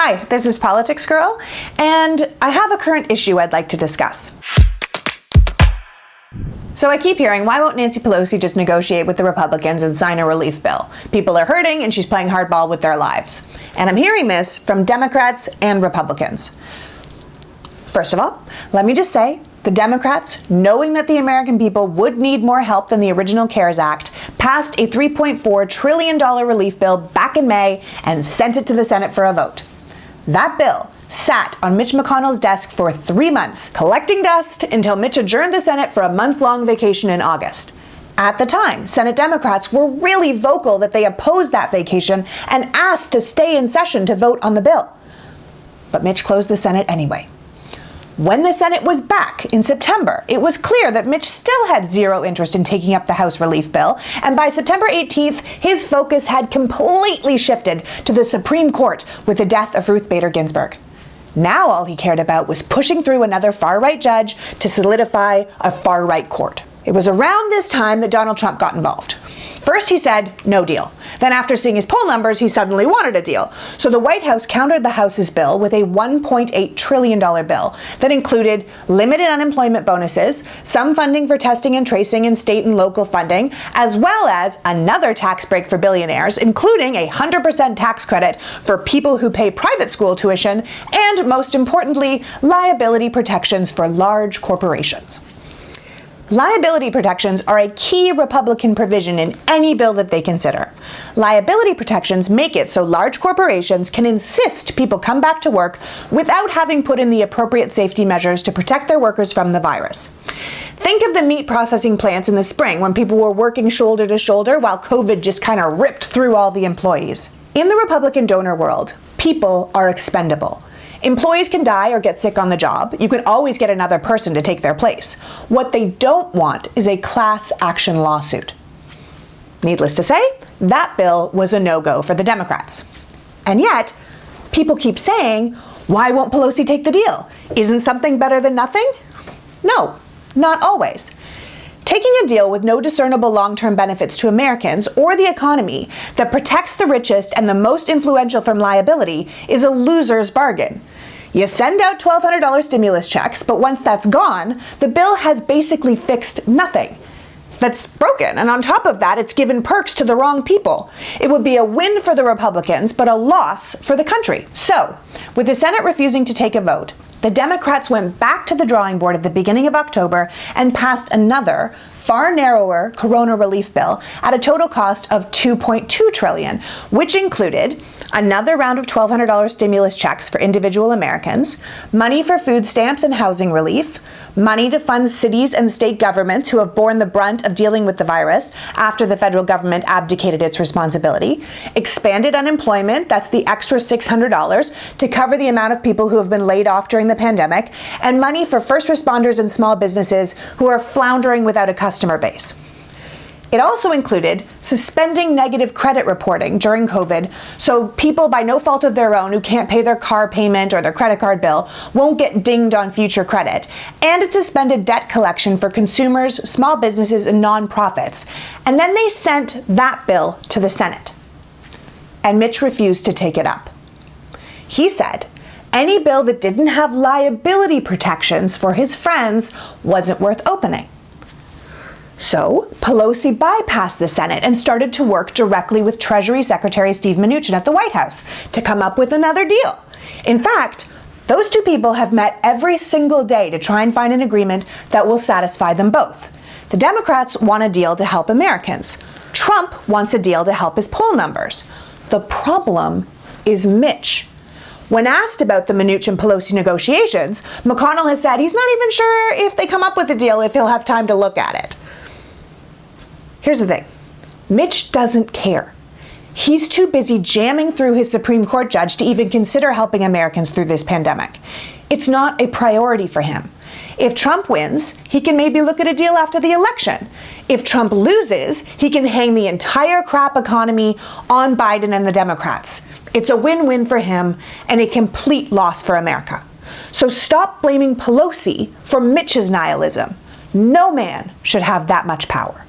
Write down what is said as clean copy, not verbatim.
Hi, this is Politics Girl, and I have a current issue I'd like to discuss. So I keep hearing, why won't Nancy Pelosi just negotiate with the Republicans and sign a relief bill? People are hurting and she's playing hardball with their lives. And I'm hearing this from Democrats and Republicans. First of all, let me just say, the Democrats, knowing that the American people would need more help than the original CARES Act, passed a $3.4 trillion relief bill back in May and sent it to the Senate for a vote. That bill sat on Mitch McConnell's desk for 3 months, collecting dust until Mitch adjourned the Senate for a month-long vacation in August. At the time, Senate Democrats were really vocal that they opposed that vacation and asked to stay in session to vote on the bill. But Mitch closed the Senate anyway. When the Senate was back in September, it was clear that Mitch still had zero interest in taking up the House relief bill, and by September 18th, his focus had completely shifted to the Supreme Court with the death of Ruth Bader Ginsburg. Now all he cared about was pushing through another far-right judge to solidify a far-right court. It was around this time that Donald Trump got involved. First he said, no deal. Then after seeing his poll numbers, he suddenly wanted a deal. So the White House countered the House's bill with a $1.8 trillion bill that included limited unemployment bonuses, some funding for testing and tracing and state and local funding, as well as another tax break for billionaires, including a 100% tax credit for people who pay private school tuition, and most importantly, liability protections for large corporations. Liability protections are a key Republican provision in any bill that they consider. Liability protections make it so large corporations can insist people come back to work without having put in the appropriate safety measures to protect their workers from the virus. Think of the meat processing plants in the spring when people were working shoulder to shoulder while COVID just kind of ripped through all the employees. In the Republican donor world, people are expendable. Employees can die or get sick on the job. You can always get another person to take their place. What they don't want is a class action lawsuit. Needless to say, that bill was a no-go for the Democrats. And yet, people keep saying, why won't Pelosi take the deal? Isn't something better than nothing? No, not always. Taking a deal with no discernible long-term benefits to Americans or the economy that protects the richest and the most influential from liability is a loser's bargain. You send out $1,200 stimulus checks, but once that's gone, the bill has basically fixed nothing. That's broken, and on top of that, it's given perks to the wrong people. It would be a win for the Republicans, but a loss for the country. So, with the Senate refusing to take a vote, the Democrats went back to the drawing board at the beginning of October and passed another, far narrower corona relief bill at a total cost of $2.2 trillion, which included another round of $1,200 stimulus checks for individual Americans, money for food stamps and housing relief, money to fund cities and state governments who have borne the brunt of dealing with the virus after the federal government abdicated its responsibility, expanded unemployment, that's the extra $600 to cover the amount of people who have been laid off during the pandemic, and money for first responders and small businesses who are floundering without a customer base. It also included suspending negative credit reporting during COVID so people by no fault of their own who can't pay their car payment or their credit card bill won't get dinged on future credit. And it suspended debt collection for consumers, small businesses, and nonprofits. And then they sent that bill to the Senate. And Mitch refused to take it up. He said any bill that didn't have liability protections for his friends wasn't worth opening. So, Pelosi bypassed the Senate and started to work directly with Treasury Secretary Steve Mnuchin at the White House to come up with another deal. In fact, those two people have met every single day to try and find an agreement that will satisfy them both. The Democrats want a deal to help Americans. Trump wants a deal to help his poll numbers. The problem is Mitch. When asked about the Mnuchin-Pelosi negotiations, McConnell has said he's not even sure if they come up with a deal if he'll have time to look at it. Here's the thing. Mitch doesn't care. He's too busy jamming through his Supreme Court judge to even consider helping Americans through this pandemic. It's not a priority for him. If Trump wins, he can maybe look at a deal after the election. If Trump loses, he can hang the entire crap economy on Biden and the Democrats. It's a win-win for him and a complete loss for America. So stop blaming Pelosi for Mitch's nihilism. No man should have that much power.